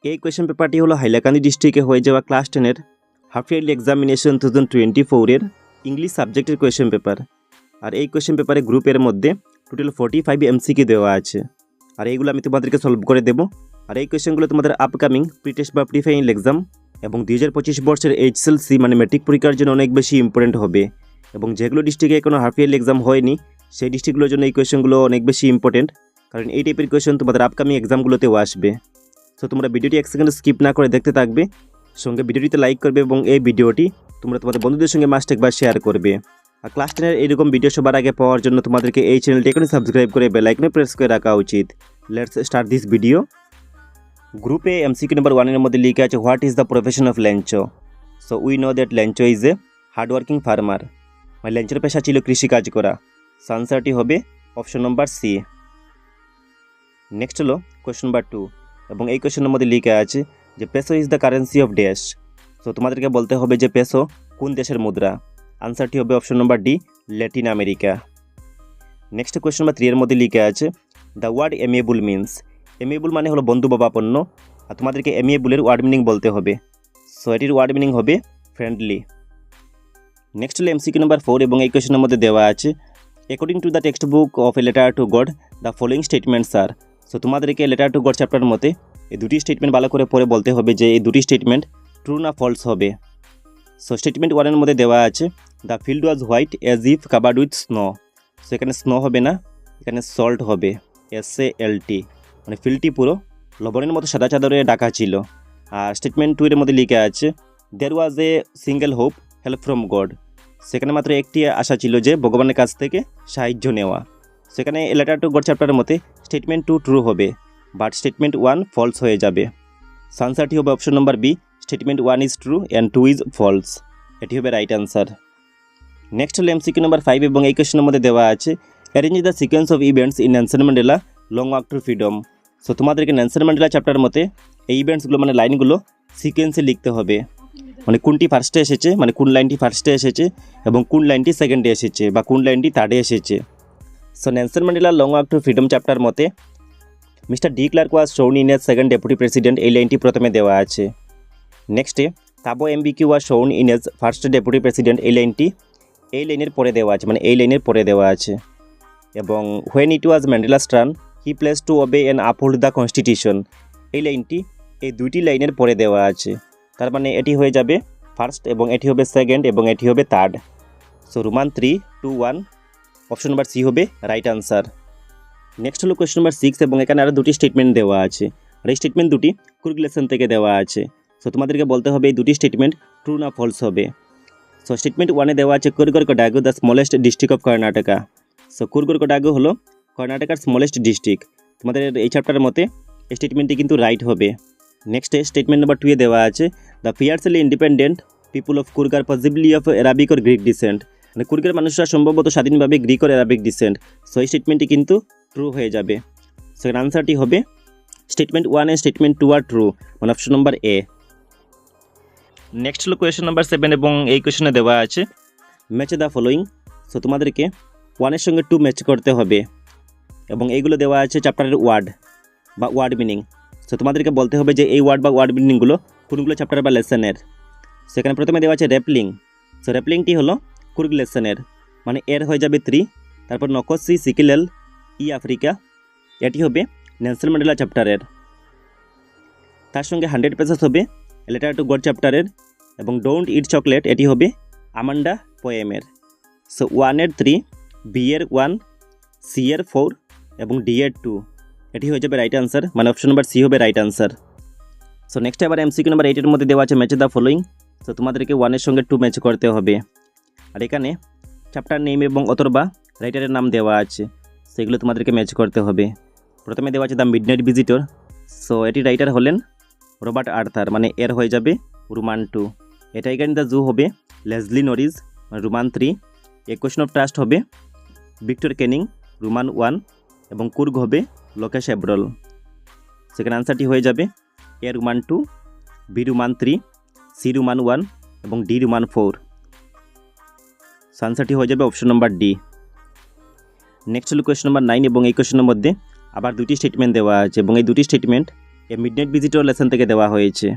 এই কোয়েশ্চেন পেপারটি হলো হাইলাকান্দি ডিস্ট্রিক্টে হয়ে যাওয়া ক্লাস 10-এর হাফ ইয়ারলি এক্সামিনেশন 2024-এর ইংলিশ সাবজেক্টের কোয়েশ্চেন পেপার। আর এই কোয়েশ্চেন পেপারে গ্রুপের মধ্যে টোটাল 45 এমসিকিউ দেওয়া আছে, আর এইগুলো আমি তোমাদেরকে সলভ করে দেবো। আর এই কোয়েশ্চেনগুলো তোমাদের আপকামিং প্রি টেস্ট বা প্রি ফাইনাল এক্সাম এবং 2025 বর্ষের Hslc মানে ম্যাট্রিক পরীক্ষার জন্য অনেক বেশি ইম্পর্টেন্ট হবে। এবং যেগুলো ডিস্ট্রিক্টে কোনো হাফ ইয়ারলি এক্সাম হয়নি সেই ডিস্ট্রিক্টগুলোর জন্য এই কোয়েশ্চেনগুলো অনেক বেশি ইম্পর্টেন্ট, কারণ এই টাইপের কোয়েশ্চেন তোমাদের আপকামিং এক্সামগুলোতেও আসবে। সো তোমরা ভিডিওটি এক সেকেন্ড স্কিপ না করে দেখতে থাকবে, সঙ্গে ভিডিওটিতে লাইক করবে এবং এই ভিডিওটি তোমরা তোমাদের বন্ধুদের সঙ্গে মাস্ট একবার শেয়ার করবে। আর ক্লাস 10-এর এরকম ভিডিও সবার আগে পাওয়ার জন্য তোমাদেরকে এই চ্যানেলটি এখনই সাবস্ক্রাইব করে বেল আইকনে প্রেস করে রাখা উচিত। Let's start this video. গ্রুপে এমসিকিউ নাম্বার 1-এর মধ্যে লিখে আছে what is the profession of Lencho. So we know that Lencho is a hardworking farmer. মানে ল্যাঞ্চোর পেশা ছিল কৃষিকাজ করা। সো আনসারটি হবে অপশন নম্বর সি। নেক্সট হলো কোয়েশ্চন নাম্বার 2, এবং এই কোয়েশ্চেনের মধ্যে লিখে আছে যে peso is the currency of dash. So তোমাদেরকে বলতে হবে যে পেসো কোন দেশের মুদ্রা। আনসারটি হবে option number D, Latin America. Next question number 3-এর মধ্যে লিখে আছে the word amiable means. Amiable মানে হলো বন্ধু বাবাপন্ন, আর তোমাদেরকে এমিয়েবলের ওয়ার্ড মিনিং বলতে হবে। সো এটির ওয়ার্ড মিনিং হবে ফ্রেন্ডলি। নেক্সট হলো এমসিকিউ নাম্বার 4, এবং এই কোয়েশ্চেনের মধ্যে দেওয়া আছে according to the text book of a letter to god the following statements are. So তোমাদেরকে লেটার টু গড চ্যাপ্টার মতে এই দুটি স্টেটমেন্ট ভালো করে পড়ে বলতে হবে যে এই দুটি স্টেটমেন্ট ট্রু না ফলস হবে। সো স্টেটমেন্ট 1-এর মধ্যে দেওয়া আছে the field was white as if covered with snow. So এখানে স্নো হবে না, এখানে সল্ট হবে, SALT, মানে ফিল্ডটি পুরো লবণের মতো সাদা চাদরে ঢাকা ছিল। আর স্টেটমেন্ট 2-এর মধ্যে লিখে আছে there was a single hope help from God. সেখানে মাত্র একটি আশা ছিল যে ভগবানের কাছ থেকে সাহায্য নেওয়া। সেখানে লেটার টু গড চ্যাপ্টারের মতে স্টেটমেন্ট 2 ট্রু হবে, বাট স্টেটমেন্ট 1 ফলস হয়ে যাবে। আনসারটি হবে option number B, statement 1 is true and 2 is false. এটি হবে রাইট আনসার। নেক্সট হলো এমসিকিউ নাম্বার 5, এবং এই কোয়েশ্চেনের মধ্যে দেওয়া আছে arrange the sequence of events in Nelson Mandela long walk to freedom. So তোমাদেরকে নেলসন ম্যান্ডেলা চ্যাপ্টারের মতে এই ইভেন্টসগুলো মানে লাইনগুলো সিকোয়েন্সে লিখতে হবে, মানে কোনটি ফার্স্টে এসেছে, মানে কোন লাইনটি ফার্স্টে এসেছে এবং কোন লাইনটি সেকেন্ডে এসেছে বা কোন লাইনটি থার্ডে এসেছে। So Nelson Mandela long walk to freedom chapter মতে mister de Klerk was sworn in as second deputy president, এই লাইনটি প্রথমে দেওয়া আছে। নেক্সটে তাবো MBQ was sworn in as first deputy president, এই লাইনটি এই লাইনের পরে দেওয়া আছে, মানে এই লাইনের পরে দেওয়া আছে। এবং when it was Mandela's turn he place to obey and uphold the constitution, এই লাইনটি এই দুইটি লাইনের পরে দেওয়া আছে। তার মানে এটি হয়ে যাবে ফার্স্ট এবং এটি হবে সেকেন্ড এবং এটি হবে third. So Roman 3-2-1 option number C হবে রাইট আনসার। নেক্সট হলো কোয়েশ্চন নাম্বার 6, এবং এখানে আরও দুটি স্টেটমেন্ট দেওয়া আছে, আর এই স্টেটমেন্ট দুটি কুরগুলেশন থেকে দেওয়া আছে। সো তোমাদেরকে বলতে হবে এই দুটি স্টেটমেন্ট ট্রু না ফলস হবে। সো স্টেটমেন্ট 1-এ দেওয়া আছে Coorg or Kodagu the smallest district of Karnataka. So Coorg or Kodagu হলো কর্ণাটকার স্মলেস্ট ডিস্ট্রিক্ট। তোমাদের এই চ্যাপ্টারের মতে এই স্টেটমেন্টটি কিন্তু রাইট হবে। নেক্সটে স্টেটমেন্ট নাম্বার 2-এ দেওয়া আছে the fiercely independent people of Coorg are possibly of Arabic or Greek descent, মানে কুরগের মানুষরা সম্ভবত স্বাধীনভাবে Greek or Arabic descent. So এই স্টেটমেন্টটি কিন্তু ট্রু হয়ে যাবে। সো এর আনসারটি হবে statement 1 and statement 2 are true, মানে অপশন নম্বর এ। নেক্সট হলো কোয়েশ্চন নাম্বার 7, এবং এই কোয়েশ্চনে দেওয়া আছে ম্যাচ দ্য ফলোয়িং। সো তোমাদেরকে 1-এর সঙ্গে 2 ম্যাচ করতে হবে, এবং এইগুলো দেওয়া আছে চ্যাপ্টারের ওয়ার্ড বা ওয়ার্ড মিনিং। সো তোমাদেরকে বলতে হবে যে এই ওয়ার্ড বা ওয়ার্ড মিনিংগুলো কোনগুলো চ্যাপ্টার বা লেসনের। সেখানে প্রথমে দেওয়া আছে র্যাপলিং। সো র্যাপলিংটি হলো কুর্গ লেসনের, মানে এর হয়ে যাবে 3, তারপর নকসি সিকিলেল ই আফ্রিকা, এটি হবে নেলসন ম্যান্ডেলা চ্যাপ্টারের। তার সঙ্গে 100 পেজেস হবে লেটার টু গড চ্যাপ্টারের, এবং ডোন্ট ইট চকলেট এটি হবে আমান্ডা পোয়েমের। সো 1-এর 3, B-এর 1, C-এর 4 এবং D-এর 2, এটি হয়ে যাবে রাইট আনসার, মানে অপশন নাম্বার সি হবে রাইট আনসার। সো নেক্সট এবার এমসিকিউ নাম্বার 8-এর মধ্যে দেওয়া আছে ম্যাচ দ্য ফলোয়িং। সো তোমাদেরকে 1-এর সঙ্গে 2 ম্যাচ করতে হবে, আর এখানে চ্যাপ্টার নেম এবং অথর বা রাইটারের নাম দেওয়া আছে, সেগুলো তোমাদেরকে ম্যাচ করতে হবে। প্রথমে দেওয়া আছে দ্য মিডনাইট ভিজিটর। সো এটি রাইটার হলেন রবার্ট আর্থার, মানে এর হয়ে যাবে রোমান 2। এটা এখানে দ্য জু হবে লেসলি নরিস, মানে Roman 3। A question of trust হবে ভিক্টর কেনিং, রোমান 1, এবং কুর্গ হবে লোকেশ এব্রল। সেখানে আনসারটি হয়ে যাবে A Roman 2, B Roman 3, C Roman 1 এবং ডি রোমান 4। আনসারটি হয়ে যাবে অপশন নম্বর ডি। নেক্সট হলো কোয়েশ্চন নাম্বার 9, এবং এই কোয়েশ্চনের মধ্যে আবার দুটি স্টেটমেন্ট দেওয়া আছে, এবং এই দুটি statement a midnight visitor lesson থেকে দেওয়া হয়েছে।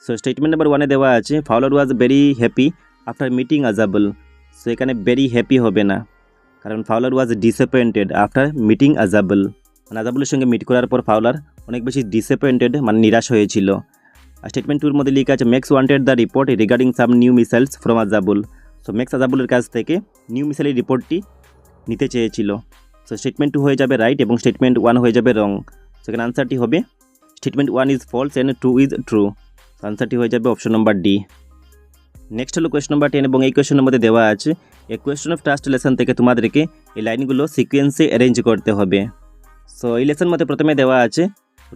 সো স্টেটমেন্ট নাম্বার 1-এ দেওয়া আছে Fowler was very happy after meeting Ausable. So এখানে ভেরি হ্যাপি হবে না, কারণ Fowler was disappointed after meeting Ausable. মানে আজাবুলের সঙ্গে মিট করার পর ফাউলার অনেক বেশি ডিসঅ্যাপয়েন্টেড মানে নিরাশ হয়েছিল। আর স্টেটমেন্ট 2-এর মধ্যে লেখা আছে Max wanted the report regarding some new missiles from Ausable. So Max আজাবুলের কাছ থেকে নিউ মিসাইলের রিপোর্টটি নিতে চেয়েছিল। সো স্টেটমেন্ট 2 হয়ে যাবে রাইট এবং স্টেটমেন্ট 1 হয়ে যাবে রং। সেখানে আনসারটি হবে statement 1 is false and 2 is true. আনসারটি হয়ে যাবে অপশন নম্বর ডি। নেক্সট হলো কোয়েশ্চন নাম্বার 10 এবং এই কোয়েশ্চনের মধ্যে দেওয়া আছে a question of trust lesson থেকে তোমাদেরকে এই লাইনগুলো সিকোয়েন্সে অ্যারেঞ্জ করতে হবে। সো এই লেসন মধ্যে প্রথমে দেওয়া আছে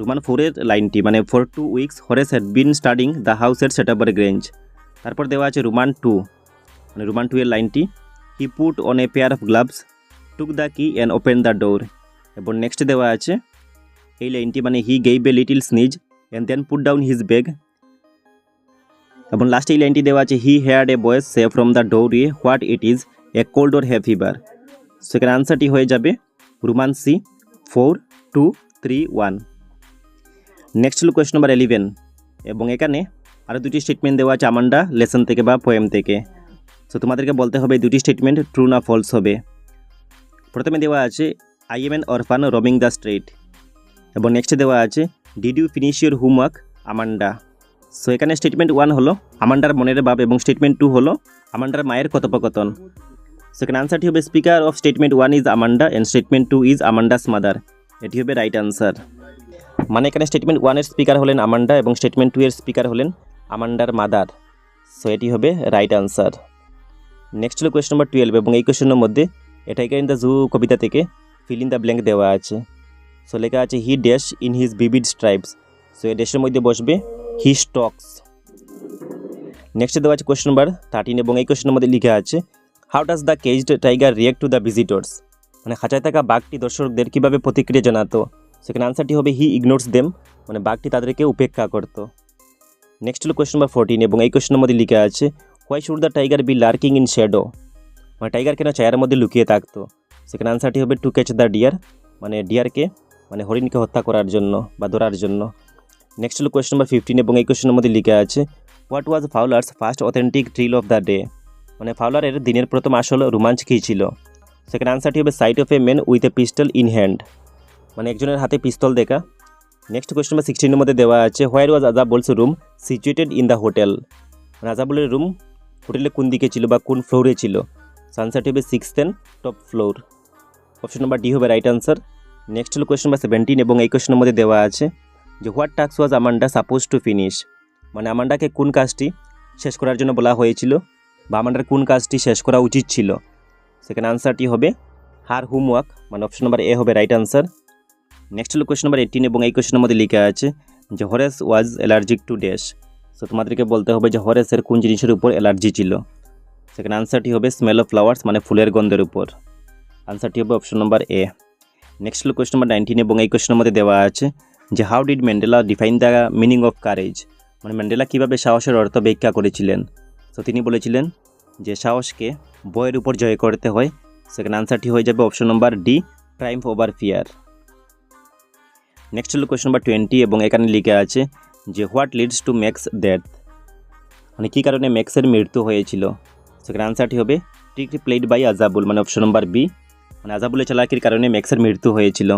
রোমান 4-এর লাইনটি, মানে for 2 weeks Horace had been studying the house at Shotover Grange. তারপর দেওয়া আছে রোমান 2, মানে রোমান 2-এর লাইনটি he put on a pair of gloves took the key and open the door. এবং নেক্সট দেওয়া আছে এই লাইনটি, মানে he gave a little sneeze and then put down his bag. এবং লাস্ট এই লাইনটি দেওয়া আছে he heard a voice say from the doorway what it is a cold or have fever. সেখানে আনসারটি হয়ে যাবে রোমান সি 4, 2, 3, 1। নেক্সট হলো কোয়েশ্চন নাম্বার 11 এবং এখানে আরও দুটি স্টেটমেন্ট দেওয়া আছে আমান্ডা লেসন থেকে বা পোয়েম থেকে। সো তোমাদেরকে বলতে হবে দুটি স্টেটমেন্ট ট্রু না ফলস হবে। প্রথমে দেওয়া আছে I am an orphan roaming the street. এবং নেক্সটে দেওয়া আছে did you finish your homework Amanda. So এখানে স্টেটমেন্ট 1 হলো আমান্ডার মনের ভাব এবং স্টেটমেন্ট 2 হলো আমান্ডার মায়ের কথোপকথন। সেখানে আনসারটি হবে speaker of statement 1 is Amanda and statement 2 is Amanda's mother. এটি হবে রাইট আনসার। মানে এখানে স্টেটমেন্ট 1-এর স্পিকার হলেন আমান্ডা এবং স্টেটমেন্ট 2-এর স্পিকার হলেন আমান্ডার মাদার। সো এটি হবে রাইট আনসার। নেক্সট হলো কোয়েশ্চন নাম্বার 12 এবং এই কোয়েশ্চনের মধ্যে এটাইকার ইন দ্য জু কবিতা থেকে ফিল ইন দ্য ব্ল্যাঙ্ক দেওয়া আছে। সো লেখা আছে he dash in his vivid stripes. So এই ড্যাশের মধ্যে বসবে হি স্টক্স। নেক্সট দেওয়া আছে কোয়েশ্চন নাম্বার 13 এবং এই কোয়েশ্চনের মধ্যে লেখা আছে how does the caged tiger react to the visitors. মানে খাঁচায় থাকা বাঘটি দর্শকদের কীভাবে প্রতিক্রিয়া জানাতো। সেখানে আনসারটি হবে হি ইগনোরস দেম, মানে বাঘটি তাদেরকে উপেক্ষা করত। নেক্সট হলো কোয়েশ্চন নাম্বার 14 এবং এই কোয়েশ্চনের মধ্যে লেখা আছে why should the tiger be lurking in shadow. মানে টাইগার কেন ছায়ার মধ্যে লুকিয়ে থাকতো। সেখানে আনসারটি হবে টু ক্যাচ দ্য ডিয়ার, মানে ডিয়ারকে মানে হরিণকে হত্যা করার জন্য বা ধরার জন্য। নেক্সট হলো কোয়েশ্চন নাম্বার 15 এবং এই কোয়েশ্চনের মধ্যে লেখা আছে what was Fowler's first authentic thrill of the day. মানে ফাউলারের দিনের প্রথম আসল রোমাঞ্চ কী ছিল। সেখানে আনসারটি হবে sight of a man with a pistol in hand, মানে একজনের হাতে পিস্তল দেখা। নেক্সট কোয়েশ্চন নাম্বার 16-এর মধ্যে দেওয়া আছে where was Ausable's room situated in the hotel. মানে আজাবুলের রুম হোটেলে কোন দিকে ছিল বা কোন ফ্লোরে ছিল। আনসারটি হবে 6th and top floor. Option number D হবে রাইট আনসার। নেক্সট হলো কোয়েশ্চন নাম্বার 17 এবং এই কোয়েশ্চনের মধ্যে দেওয়া আছে যে what task was Amanda suppose to finish. মানে আমান্ডাকে কোন কাজটি শেষ করার জন্য বলা হয়েছিল বা আমান্ডার কোন কাজটি শেষ করা উচিত ছিল। সেখানে আনসারটি হবে হার হোমওয়ার্ক, মানে অপশন নাম্বার এ হবে রাইট আনসার। নেক্সট হলো কোয়েশ্চন নাম্বার 18 এবং এই কোয়েশ্চনের মধ্যে লেখা আছে যে হরেস ওয়াজ অ্যালার্জিক টু ড্যাশ। সো তোমাদেরকে বলতে হবে যে হরেসের কোন জিনিসের উপর অ্যালার্জি ছিল। সেখানে আনসারটি হবে স্মেল অফ ফ্লাওয়ার্স, মানে ফুলের গন্ধের উপর। আনসারটি হবে অপশন নাম্বার এ। নেক্সট হলো কোয়েশ্চন নাম্বার 19 এবং এই কোয়েশ্চনের মধ্যে দেওয়া আছে যে how did Mandela define the meaning of courage. মানে ম্যান্ডেলা কীভাবে সাহসের অর্থ ব্যাখ্যা করেছিলেন। তো তিনি বলেছিলেন যে সাহসকে ভয়ের উপর জয় করতে হয়। সেখানে আনসারটি হয়ে যাবে option number D triumph over fear. Next হলো কোয়েশ্চন নাম্বার 20 এবং এখানে লেখা আছে যে what leads to Max death. মানে কী কারণে ম্যাক্সের মৃত্যু হয়েছিল। সেখানে আনসারটি হবে ট্রিক প্লেড বাই আজাবুল, মানে অপশন নাম্বার বি, মানে আজাবুলের চালাকির কারণে ম্যাক্সের মৃত্যু হয়েছিল।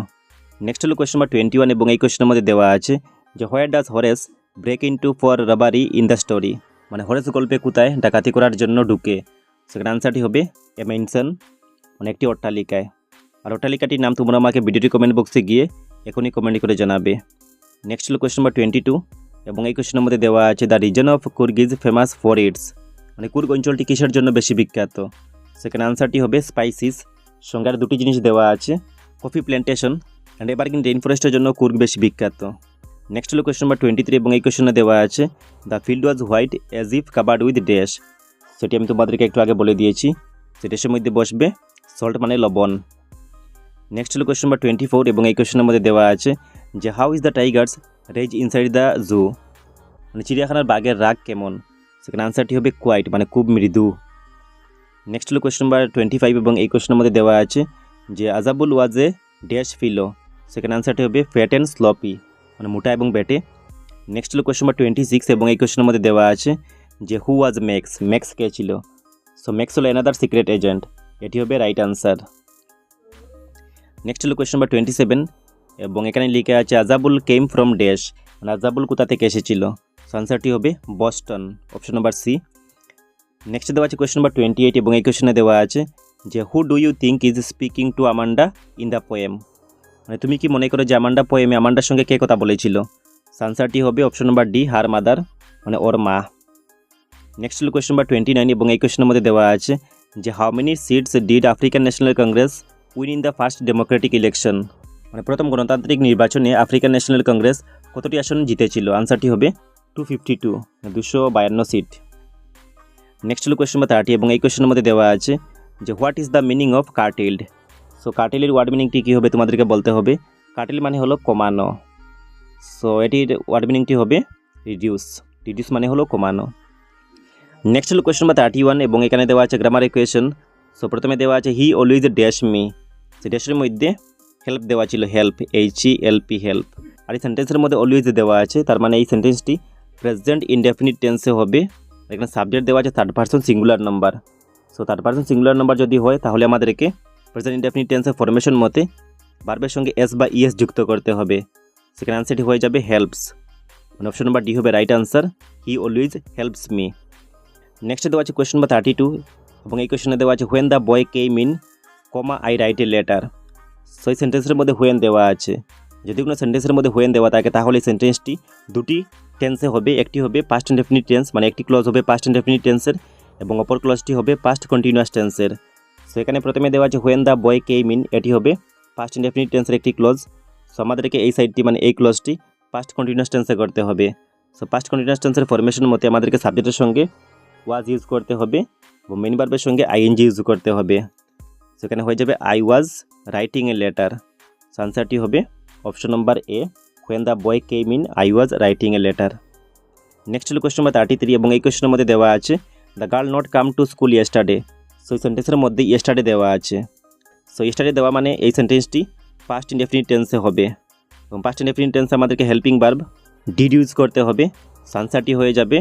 নেক্সট হলো কোয়েশ্চন নাম্বার 21 এবং এই কোয়েশ্চনের মধ্যে দেওয়া আছে যে where does Horace break into for robbery in the story. মানে হরেস গল্পে কোথায় ডাকাতি করার জন্য ঢুকে। সেখানে আনসারটি হবে এ মেনশন, মানে একটি অট্টালিকায়। আর অট্টালিকাটির নাম তোমরা আমাকে ভিডিওটি কমেন্ট বক্সে গিয়ে এখনই কমেন্ট করে জানাবে। নেক্সট হলো কোয়েশ্চন নাম্বার 22 এবং এই কোয়েশ্চনের মধ্যে দেওয়া আছে the reason of Coorg is famous for its. মানে কুর্গ অঞ্চলটি কিসের জন্য বেশি বিখ্যাত। সেখানে আনসারটি হবে স্পাইসিস। সঙ্গে আর দুটি জিনিস দেওয়া আছে coffee plantation and evergreen rain ফরেস্টের জন্য কুর্গ বেশি বিখ্যাত। নেক্সট হলো কোয়েশ্চন নাম্বার 23 এবং এই কোয়েশ্চনে দেওয়া আছে the field was white as if covered with dash. সেটি আমি তোমাদেরকে একটু আগে বলে দিয়েছি। সেটার মধ্যে বসবে সল্ট, মানে লবণ। নেক্সট হলো কোয়েশ্চন নাম্বার 24 এবং এই কোয়েশ্চনের মধ্যে দেওয়া আছে যে how is the tiger's rage inside the zoo. মানে চিড়িয়াখানার বাঘের রাগ কেমন। সেখানে আনসারটি হবে কোয়াইট, মানে খুব মৃদু। নেক্সট হলো কোয়েশ্চন নাম্বার 25 এবং এই কোয়েশ্চনের মধ্যে দেওয়া আছে যে আজাবুল ওয়াজ এ ড্যাশ ফিলো। সেখানে আনসারটি হবে ফ্যাট অ্যান্ড স্লপি। মানে মোটা এবং বেটে। নেক্সট হলো কোয়েশ্চন নাম্বার 26 এবং এই কোয়েশ্চেনের মধ্যে দেওয়া আছে যে হু ওয়াজ ম্যাক্স, ম্যাক্স কে ছিল। সো ম্যাক্স হলো অ্যানাদার সিক্রেট এজেন্ট, এটি হবে রাইট আনসার। নেক্সট হলো কোয়েশ্চন নাম্বার 27 এবং এখানে লিখে আছে আজাবুল কেম ফ্রম ড্যাশ, মানে আজাবুল কোথা থেকে এসেছিল। সো আনসারটি হবে Boston, option number C. Next দেওয়া আছে কোয়েশ্চন নাম্বার 28 এবং এই কোয়েশ্চনে দেওয়া আছে যে who do you think is speaking to Amanda in the poem, মানে তুমি কি মনে করো যে আমান্ডা পোয়েমে আমান্ডার সঙ্গে কে কথা বলেছিল। আনসারটি হবে option number D, her mother, মানে ওর মা। নেক্সট হলো কোয়েশ্চন নাম্বার 29 এবং এই কোয়েশ্চেনের মধ্যে দেওয়া আছে যে how many seats did African National Congress win in the first democratic election, মানে প্রথম গণতান্ত্রিক নির্বাচনে আফ্রিকান ন্যাশনাল কংগ্রেস কতটি আসন জিতেছিল। আনসারটি হবে 252, 252 সিট। নেক্সট হলো কোয়েশ্চন নাম্বার 30 এবং এই কোয়েশ্চেনের মধ্যে দেওয়া আছে যে what is the meaning of curtailed. সো কার্টেলের ওয়ার্ড মিনিংটি কী হবে তোমাদেরকে বলতে হবে। কার্টেল মানে হলো কমানো, সো এটির ওয়ার্ড মিনিংটি হবে রিডিউস, রিডিউস মানে হলো কমানো। নেক্সট হলো কোয়েশ্চন নাম্বার 31 এবং এখানে দেওয়া আছে গ্রামার ইকুয়েশন। সো প্রথমে দেওয়া আছে হি অলওয়েজ ড্যাশ মি, সে ড্যাশের মধ্যে হেল্প দেওয়া ছিল, হেল্প, HELP, হেল্প। আর এই সেন্টেন্সের মধ্যে অলওয়েজ দেওয়া আছে, তার মানে এই সেন্টেন্সটি প্রেজেন্ট ইনডেফিনিট টেন্সে হবে। এখানে সাবজেক্ট দেওয়া আছে third person singular number. So third person singular number যদি হয় তাহলে আমাদেরকে প্রেজেন্ট ইনডেফিনিট টেন্সের ফরমেশন মতে ভার্বের সঙ্গে এস বা ইএস যুক্ত করতে হবে। সেখানে আনসারটি হয়ে যাবে হেল্পস, মানে অপশন নাম্বার ডি হবে right answer, he always helps me. Next দেওয়া আছে কোয়েশ্চন নাম্বার 32 এবং এই কোয়েশ্চনে দেওয়া আছে when the boy came in, I write a letter. So এই সেন্টেন্সের মধ্যে হোয়েন দেওয়া আছে, যদি কোনো সেন্টেন্সের মধ্যে হোয়েন দেওয়া থাকে তাহলে এই সেন্টেন্সটি দুটি টেন্সে হবে। একটি হবে পাস্ট ইনডেফিনিট টেন্স, মানে একটি ক্লজ হবে পাস্ট ইনডেফিনিট টেন্সের এবং অপর ক্লজটি হবে পাস্ট কন্টিনিউয়াস টেন্সের। সো এখানে প্রথমে দেওয়া আছে when the boy came in, এটি হবে পাস্ট ইনডেফিনিট টেন্সের একটি ক্লজ। সো আমাদেরকে এই সাইডটি মানে এই ক্লজটি পাস্ট কন্টিনিউয়াস টেন্সে করতে হবে। সো পাস্ট কন্টিনিউয়াস টেন্সের ফরমেশন মতে আমাদেরকে সাবজেক্টের সঙ্গে ওয়াজ ইউজ করতে হবে এবং মেইন ভার্বের সঙ্গে আইএনজি ইউজ করতে হবে। সেখানে হয়ে যাবে I was writing a letter. So আনসারটি হবে option number A, when the boy came in I was writing a letter. Next হলো কোয়েশ্চন নাম্বার 33 এবং এই কোয়েশ্চনের মধ্যে দেওয়া আছে the girl not come to school yesterday. So এই সেন্টেন্সের মধ্যে ইয়েস্টারডে দেওয়া আছে। সো ইয়েস্টারডে দেওয়া মানে এই সেন্টেন্সটি পাস্ট ইনডেফিনিট টেন্সে হবে এবং পাস্ট ইনডেফিনিট টেন্সে আমাদেরকে হেল্পিং ভার্ব ডিড ইউজ করতে হবে। সো আনসারটি হয়ে যাবে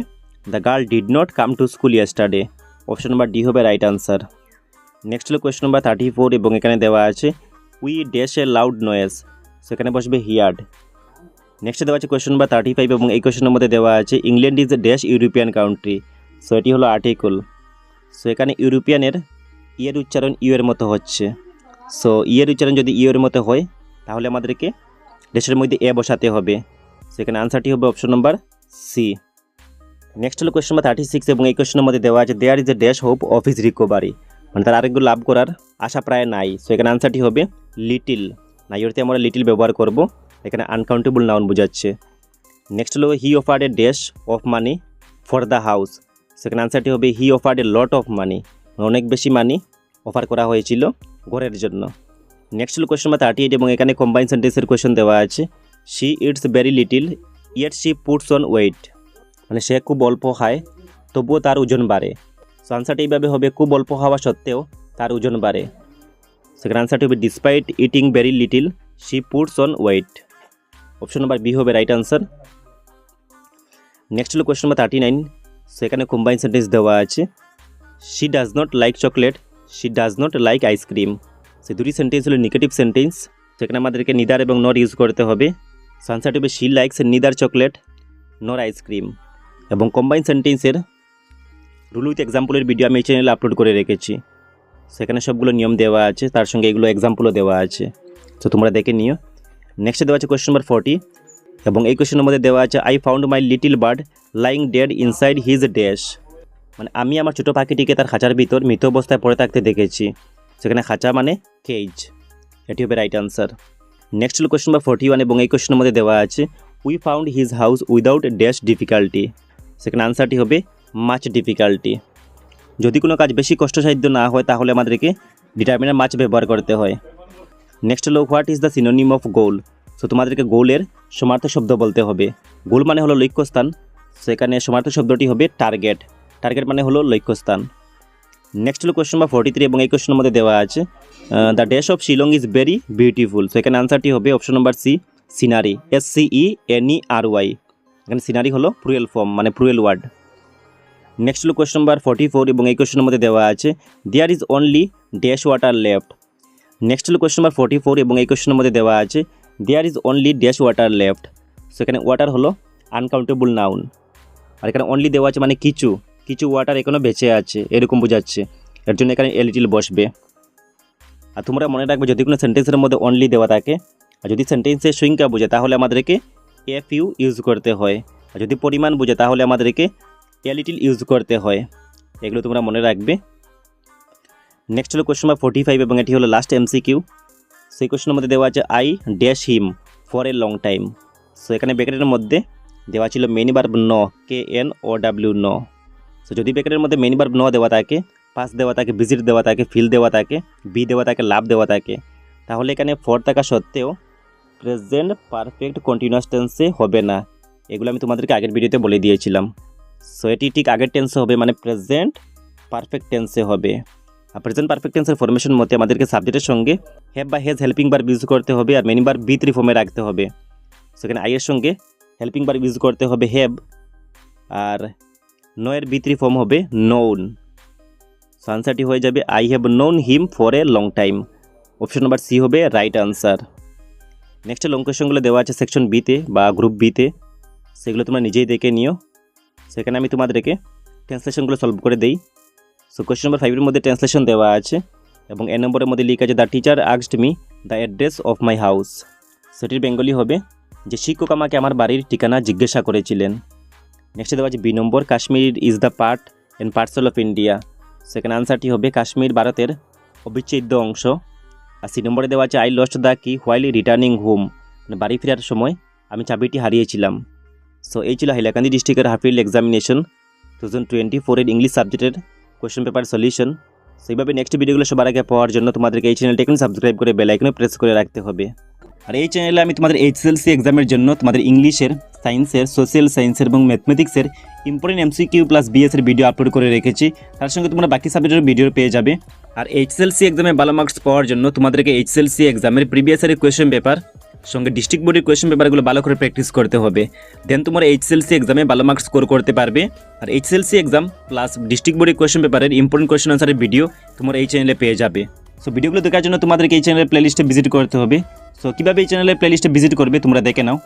the girl did not come to school yesterday, option number D হবে রাইট আনসার। নেক্সট হলো কোয়েশ্চন নাম্বার 34 এবং এখানে দেওয়া আছে we dash a loud noise. সেখানে বসবে হিয়ার্ড। নেক্সট দেওয়া আছে কোয়েশ্চন নাম্বার 35 এবং এই কোয়েশ্চনের মধ্যে দেওয়া আছে England is a dash European country. So এটি হলো আর্টিকেল। সো এখানে ইউরোপিয়ানের ইয়ের উচ্চারণ ইউ এর মতো হচ্ছে। সো ইয়ের উচ্চারণ যদি ইউ এর মতো হয় তাহলে আমাদেরকে ড্যাশের মধ্যে এ বসাতে হবে। সেখানে আনসারটি হবে অপশন নাম্বার সি। নেক্সট হলো কোয়েশ্চন নাম্বার 36 এবং এই কোয়েশ্চনের মধ্যে দেওয়া আছে there is a dash hope of his recovery, মানে তার আরোগ্য লাভ করার আশা প্রায় নাই। সো এখানে আনসারটি হবে লিটিল, নাইতে আমরা লিটিল ব্যবহার করব, এখানে আনকাউন্টেবল নাউন বোঝাচ্ছে। নেক্সট হলো হি offered a dash of money for the house. সেখানে আনসারটি হবে হি offered A lot of money, অনেক বেশি মানি অফার করা হয়েছিল ঘরের জন্য। নেক্সট হলো কোয়েশ্চন নাম্বার 38 এবং এখানে কম্বাইন সেন্টেন্সের কোয়েশ্চন দেওয়া আছে she eats very little yet she puts on weight, মানে সে খুব অল্প খায় তবুও তার ওজন বাড়ে। সো আনসারটি এইভাবে হবে খুব অল্প খাওয়া সত্ত্বেও তার ওজন বাড়ে। সেখানে আনসারটি হবে despite eating very little she puts on weight, option number B হবে রাইট আনসার। নেক্সট হলো কোয়েশ্চন নাম্বার 39, সেখানে কম্বাইন সেন্টেন্স দেওয়া আছে she does not like chocolate she does not like ice cream. সে দুটি সেন্টেন্স হলো নেগেটিভ সেন্টেন্স, সেখানে আমাদেরকে নিদার এবং নট ইউজ করতে হবে। সো আনসারটি হবে শি লাইকস নিদার চকলেট নর আইসক্রিম। এবং কম্বাইন সেন্টেন্সের রুল উইথ এক্সাম্পলের ভিডিও আমি এই চ্যানেলে আপলোড করে রেখেছি, সেখানে সবগুলো নিয়ম দেওয়া আছে, তার সঙ্গে এগুলো এক্সাম্পলও দেওয়া আছে, তো তোমরা দেখে নিও। নেক্সট দেওয়া আছে কোয়েশ্চন নাম্বার 40 এবং এই কোয়েশ্চনের মধ্যে দেওয়া আছে I found my little bird lying dead inside his dash, মানে আমি আমার ছোটো পাখিটিকে তার খাঁচার ভিতর মৃত অবস্থায় পড়ে থাকতে দেখেছি। সেখানে খাঁচা মানে কেজ, এটি হবে রাইট আনসার। নেক্সট হলো কোয়েশ্চন নাম্বার 41 এবং এই কোয়েশ্চনের মধ্যে দেওয়া আছে we found his house without dash difficulty. সেখানে আনসারটি হবে মাচ ডিফিকাল্টি। যদি কোনো কাজ বেশি কষ্টসাধ্য না হয় তাহলে আমাদেরকে ডিটারমিনার মাচ ব্যবহার করতে হয়। নেক্সট হলো what is the synonym of goal. So তোমাদেরকে গোলের সমার্থক শব্দ বলতে হবে। গোল মানে হলো লক্ষ্যস্থান, সেখানে সমার্থক শব্দটি হবে টার্গেট, টার্গেট মানে হলো লক্ষ্যস্থান। নেক্সট হলো কোয়েশ্চন নাম্বার 43 এবং এই কোয়েশ্চনের মধ্যে দেওয়া আছে the dash of Shillong is very beautiful. So এখানে আনসারটি হবে option number C scenery, SCENERY। এখানে সিনারি হলো প্লুরাল ফর্ম, মানে প্লুরাল ওয়ার্ড। নেক্সট হলো কোয়েশ্চন নাম্বার 44 এবং এই কোয়েশ্চেনের মধ্যে দেওয়া আছে there is only dash water left. Next হলো কোয়েশ্চন নাম্বার 44 এবং এই কোয়েশ্চেনের মধ্যে দেওয়া আছে there is only dash water left. So এখানে ওয়াটার হলো আনকাউন্টেবল নাউন, আর এখানে অনলি দেওয়া আছে মানে কিছু কিছু ওয়াটার এখনও বেঁচে আছে এরকম বোঝাচ্ছে, এর জন্য এখানে এ লিটিল বসবে। আর তোমরা মনে রাখবে যদি কোনো সেন্টেন্সের মধ্যে অনলি দেওয়া থাকে আর যদি সেন্টেন্সে সংখ্যা বোঝে তাহলে আমাদেরকে FU ইউজ করতে হয়, আর যদি পরিমাণ বোঝে তাহলে আমাদেরকে এ লিটিল ইউজ করতে হয়। এগুলো তোমরা মনে রাখবে। নেক্সট হলো কোয়েশ্চন নাম্বার 45 এবং এটি হলো লাস্ট MCQ। সেই কোয়েশ্চেনের মধ্যে দেওয়া আছে I dash him for a long time. So এখানে ব্র্যাকেটের মধ্যে দেওয়া ছিল মেনি ভার্ব ন, KNOW ন। সো যদি ব্র্যাকেটের মধ্যে মেনি ভার্ব ন দেওয়া থাকে, পাস দেওয়া থাকে, ভিজিট দেওয়া থাকে, ফিল দেওয়া থাকে, বি দেওয়া থাকে, লাভ দেওয়া থাকে, তাহলে এখানে ফর থাকা সত্ত্বেও প্রেজেন্ট পারফেক্ট কন্টিনিউয়াস টেন্সে হবে না। এগুলো আমি তোমাদেরকে আগের ভিডিওতে বলে দিয়েছিলাম। সো এটি ঠিক আগের টেন্সে হবে, মানে প্রেজেন্ট পারফেক্ট টেন্সে হবে। আর প্রেজেন্ট পারফেক্ট টেন্সের ফরমেশন মতে আমাদেরকে সাবজেক্টের সঙ্গে হ্যাভ বা হ্যাজ হেল্পিং ভার্ব ইউজ করতে হবে, আর মেনি ভার্ব B3 ফর্মে রাখতে হবে। সেখানে আই এর সঙ্গে হেল্পিং ভার্ব ইউজ করতে হবে হ্যাভ, আর নো এর B3 ফর্ম হবে নোন। সো আনসারটি হয়ে যাবে I have known him for a long time. Option number C হবে রাইট আনসার। নেক্সট লং কোয়েশ্চনগুলো দেওয়া আছে সেকশন বিতে বা গ্রুপ বিতে, সেগুলো তোমরা নিজেই দেখে নিও। সেখানে আমি তোমাদেরকে ট্রান্সলেশনগুলো সলভ করে দেই। সো কোয়েশ্চন নাম্বার 5 এর মধ্যে ট্রান্সলেশন দেওয়া আছে এবং এ নম্বরের মধ্যে লেখা আছে the teacher asked me the address of my house. সেটির বেঙ্গলি হবে যে শিক্ষক আমাকে আমার বাড়ির ঠিকানা জিজ্ঞাসা করেছিলেন। নেক্সট দেওয়া আছে B number Kashmir is the part and parcel of India. সেখানে আনসারটি হবে কাশ্মীর ভারতের অবিচ্ছেদ্য অংশ। আর সি নম্বরে দেওয়া আছে আই লস্ট দ্য কি হোয়াইল রিটার্নিং হোম, মানে বাড়ি ফেরার সময় আমি চাবিটি হারিয়েছিলাম। সো এই ছিল হাইলাকান্দি ডিস্ট্রিক্টের হাফ ইয়ারলি এক্সামিনেশন 2024 এর ইংলিশ সাবজেক্টের কোয়েশ্চন পেপার সলিউশন। সেইভাবে নেক্সট ভিডিওগুলো সবার আগে পাওয়ার জন্য তোমাদেরকে এই চ্যানেলটা এখন সাবস্ক্রাইব করে বেল আইকনে প্রেস করে রাখতে হবে। আর এই চ্যানেলে আমি তোমাদের HSLC এক্সামের জন্য তোমাদের ইংলিশের, সায়েন্সের, সোশ্যাল সায়েন্সের এবং ম্যাথমেটিক্সের ইম্পর্টেন্ট MCQ প্লাস BS এর ভিডিও আপলোড করে রেখেছি। তার সঙ্গে তোমরা বাকি সাবজেক্টের ভিডিও পেয়ে যাবে। আর HSLC এক্সামে ভালো মার্কস পাওয়ার জন্য তোমাদেরকে HSLC এক্সামের প্রিভিয়াস ইয়ারের কোয়েশ্চন পেপার সঙ্গে ডিস্ট্রিক্ট বোর্ডের কোয়েশ্চন পেপারগুলো ভালো করে প্র্যাকটিস করতে হবে। দেন তোমরা HSLC এক্সামে ভালো মার্কস স্কোর করতে পারবে। আর HSLC এক্সাম প্লাস ডিস্ট্রিক্ট বোর্ডের কোয়েশ্চন পেপারের ইম্পর্টেন্ট কোয়েশ্চন আনসারের ভিডিও তোমরা এই চ্যানেলে পেয়ে যাবে। সো ভিডিওগুলো দেখার জন্য তোমাদেরকে এই চ্যানেলের প্লেলিস্টে ভিজিট করতে হবে। সো কীভাবে এই চ্যানেলের প্লেলিস্টে ভিজিট করবে তোমরা দেখে নাও।